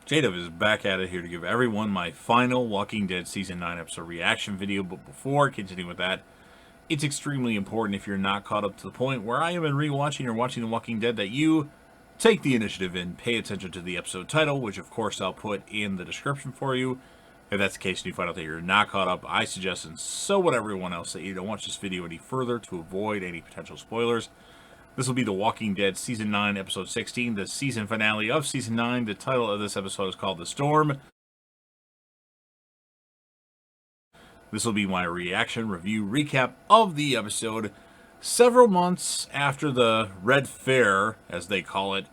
Jadov is back at it here to give everyone my final Walking Dead Season 9 episode reaction video, but before continuing with that, it's extremely important if you're not caught up to the point where I am in rewatching or watching The Walking Dead that you take the initiative and pay attention to the episode title, which of course I'll put in the description for you. If that's the case and you find out that you're not caught up, I suggest, and so would everyone else, that you don't watch this video any further to avoid any potential spoilers. This will be The Walking Dead Season 9, Episode 16, the season finale of Season 9. The title of this episode is called The Storm. This will be my reaction, review, recap of the episode. Several months after the Red Fair, as they call it,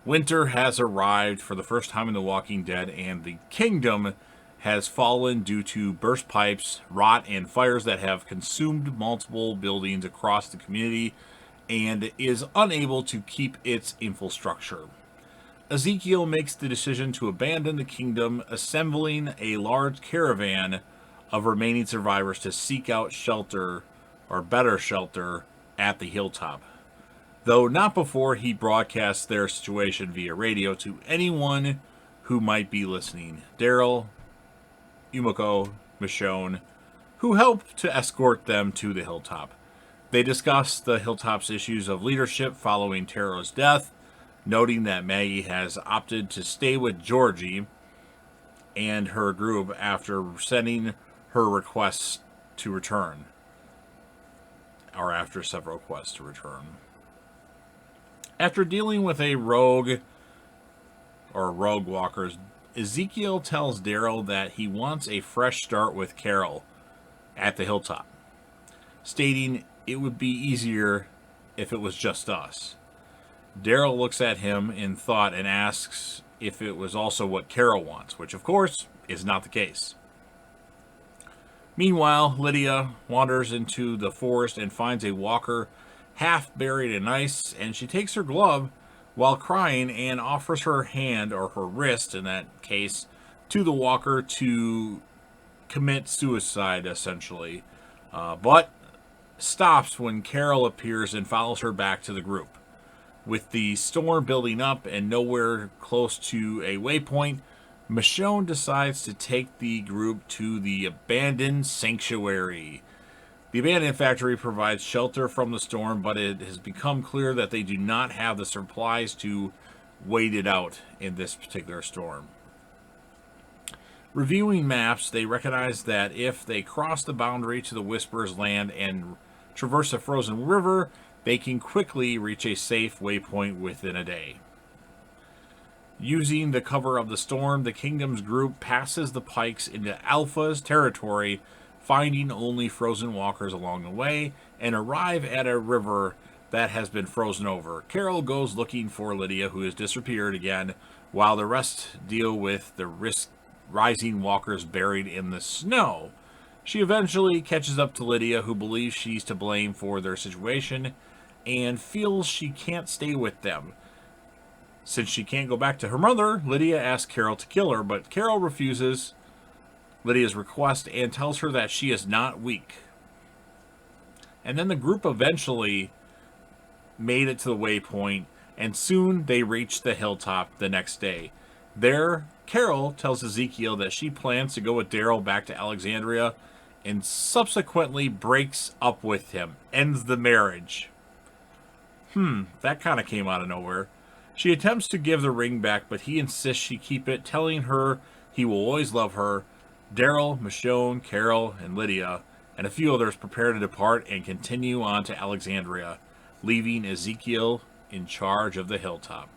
winter has arrived for the first time in The Walking Dead, and the kingdom has fallen due to burst pipes, rot, and fires that have consumed multiple buildings across the community, and is unable to keep its infrastructure. Ezekiel makes the decision to abandon the kingdom, assembling a large caravan of remaining survivors to seek out shelter, or better shelter, at the hilltop. Though not before he broadcasts their situation via radio to anyone who might be listening. Daryl, Yumiko, Michonne, who helped to escort them to the hilltop. They discuss the hilltop's issues of leadership following Tara's death, noting that Maggie has opted to stay with Georgie and her group after sending her requests to return, or after several requests to return. After dealing with a rogue walkers, Ezekiel tells Daryl that he wants a fresh start with Carol at the hilltop, stating it would be easier if it was just us. Daryl looks at him in thought and asks if it was also what Carol wants, which of course is not the case. Meanwhile, Lydia wanders into the forest and finds a walker half buried in ice, and she takes her glove while crying and offers her hand, or her wrist in that case, to the walker to commit suicide, essentially. But stops when Carol appears and follows her back to the group. With the storm building up and nowhere close to a waypoint, Michonne decides to take the group to the abandoned sanctuary. The abandoned factory provides shelter from the storm, but it has become clear that they do not have the supplies to wait it out in this particular storm. Reviewing maps, they recognize that if they cross the boundary to the Whisperer's land and traverse a frozen river, they can quickly reach a safe waypoint within a day. Using the cover of the storm, the Kingdom's group passes the Pikes into Alpha's territory, finding only frozen walkers along the way, and arrive at a river that has been frozen over. Carol goes looking for Lydia, who has disappeared again, while the rest deal with the rising walkers buried in the snow. She eventually catches up to Lydia, who believes she's to blame for their situation, and feels she can't stay with them. Since she can't go back to her mother, Lydia asks Carol to kill her, but Carol refuses Lydia's request and tells her that she is not weak. And then the group eventually made it to the waypoint, and soon they reached the hilltop the next day. There, Carol tells Ezekiel that she plans to go with Daryl back to Alexandria, and subsequently breaks up with him, ends the marriage. That kind of came out of nowhere. She attempts to give the ring back, but he insists she keep it, telling her he will always love her. Daryl, Michonne, Carol, and Lydia, and a few others prepare to depart and continue on to Alexandria, leaving Ezekiel in charge of the hilltop.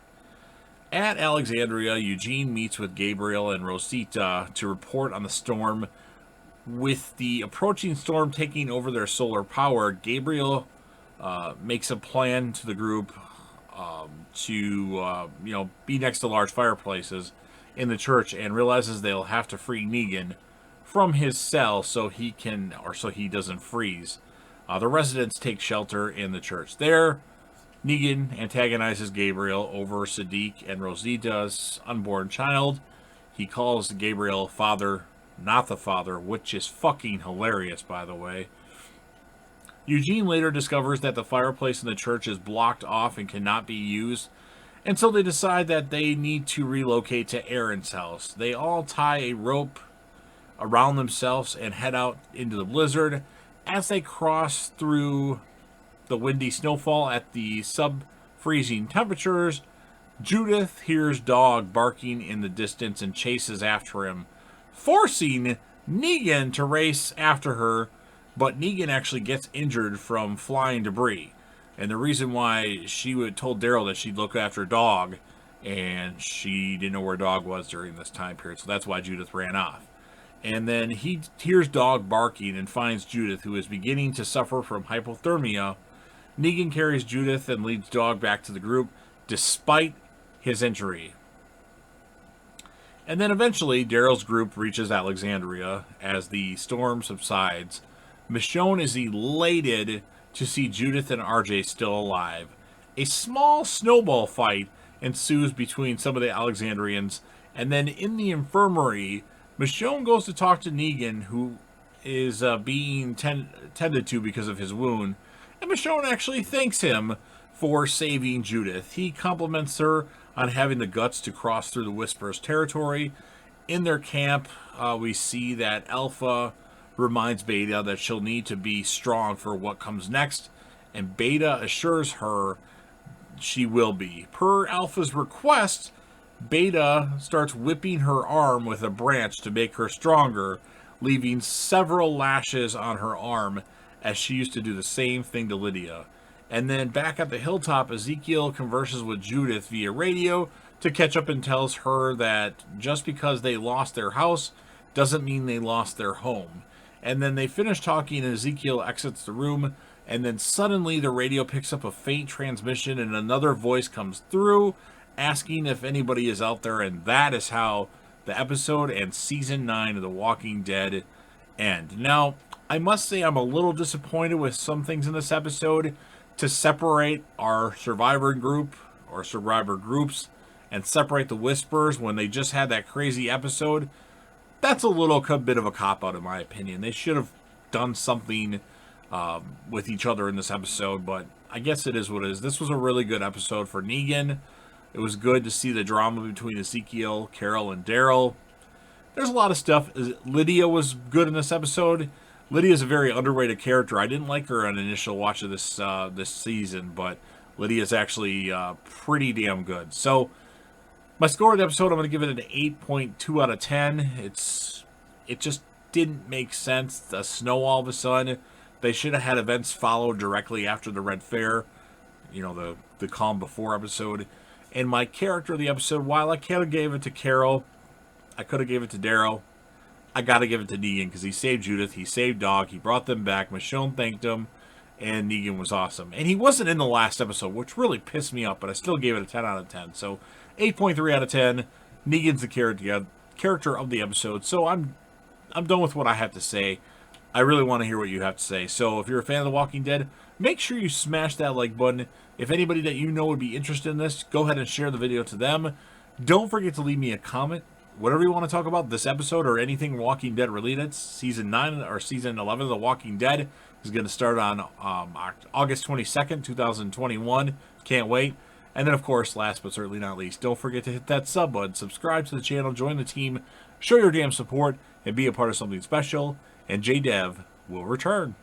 At Alexandria, Eugene meets with Gabriel and Rosita to report on the storm. With the approaching storm taking over their solar power, Gabriel makes a plan to the group to be next to large fireplaces in the church, and realizes they'll have to free Negan from his cell so he doesn't freeze. The residents take shelter in the church. There, Negan antagonizes Gabriel over Sadiq and Rosita's unborn child. He calls Gabriel father, not the father, which is fucking hilarious, by the way. Eugene later discovers that the fireplace in the church is blocked off and cannot be used, And so they decide that they need to relocate to Aaron's house. They all tie a rope around themselves and head out into the blizzard. As they cross through the windy snowfall at the sub-freezing temperatures, Judith hears dog barking in the distance and chases after him, forcing Negan to race after her, but Negan actually gets injured from flying debris. And the reason why she told Daryl that she'd look after a dog, and she didn't know where dog was during this time period, so that's why Judith ran off. And then he hears dog barking and finds Judith, who is beginning to suffer from hypothermia. Negan carries Judith and leads dog back to the group, despite his injury. And then eventually, Daryl's group reaches Alexandria as the storm subsides. Michonne is elated to see Judith and RJ still alive. A small snowball fight ensues between some of the Alexandrians, and then in the infirmary, Michonne goes to talk to Negan, who is being tended to because of his wound, and Michonne actually thanks him for saving Judith. He compliments her on having the guts to cross through the Whisperers' territory. In their camp, we see that Alpha reminds Beta that she'll need to be strong for what comes next, and Beta assures her she will be. Per Alpha's request, Beta starts whipping her arm with a branch to make her stronger, leaving several lashes on her arm, as she used to do the same thing to Lydia. And then back at the hilltop, Ezekiel converses with Judith via radio to catch up and tells her that just because they lost their house doesn't mean they lost their home. And then they finish talking and Ezekiel exits the room, and then suddenly the radio picks up a faint transmission and another voice comes through asking if anybody is out there, and that is how the episode and season 9 of The Walking Dead end. Now, I must say I'm a little disappointed with some things in this episode. To separate our survivor group or survivor groups and separate the Whisperers when they just had that crazy episode, that's a little bit of a cop-out in my opinion. They should have done something with each other in this episode, but I guess it is what it is. This was a really good episode for Negan. It was good to see the drama between Ezekiel, Carol, and Daryl. There's a lot of stuff. Lydia was good in this episode. Lydia's a very underrated character. I didn't like her on initial watch of this season, but Lydia's actually pretty damn good. So, my score of the episode, I'm going to give it an 8.2 out of 10. It just didn't make sense. The snow all of a sudden. They should have had events follow directly after the Red Fair. You know, the Calm Before episode. And my character of the episode, while I could have gave it to Carol, I could have gave it to Daryl, I got to give it to Negan because he saved Judith, he saved Dog, he brought them back, Michonne thanked him, and Negan was awesome. And he wasn't in the last episode, which really pissed me off, but I still gave it a 10 out of 10. So 8.3 out of 10. Negan's the character of the episode. So I'm done with what I have to say. I really want to hear what you have to say. So if you're a fan of The Walking Dead, make sure you smash that like button. If anybody that you know would be interested in this, go ahead and share the video to them. Don't forget to leave me a comment. Whatever you want to talk about this episode or anything Walking Dead related. Season 9 or Season 11 of The Walking Dead is going to start on August 22nd, 2021. Can't wait. And then, of course, last but certainly not least, don't forget to hit that sub button, subscribe to the channel, join the team, show your damn support, and be a part of something special. And JDev will return.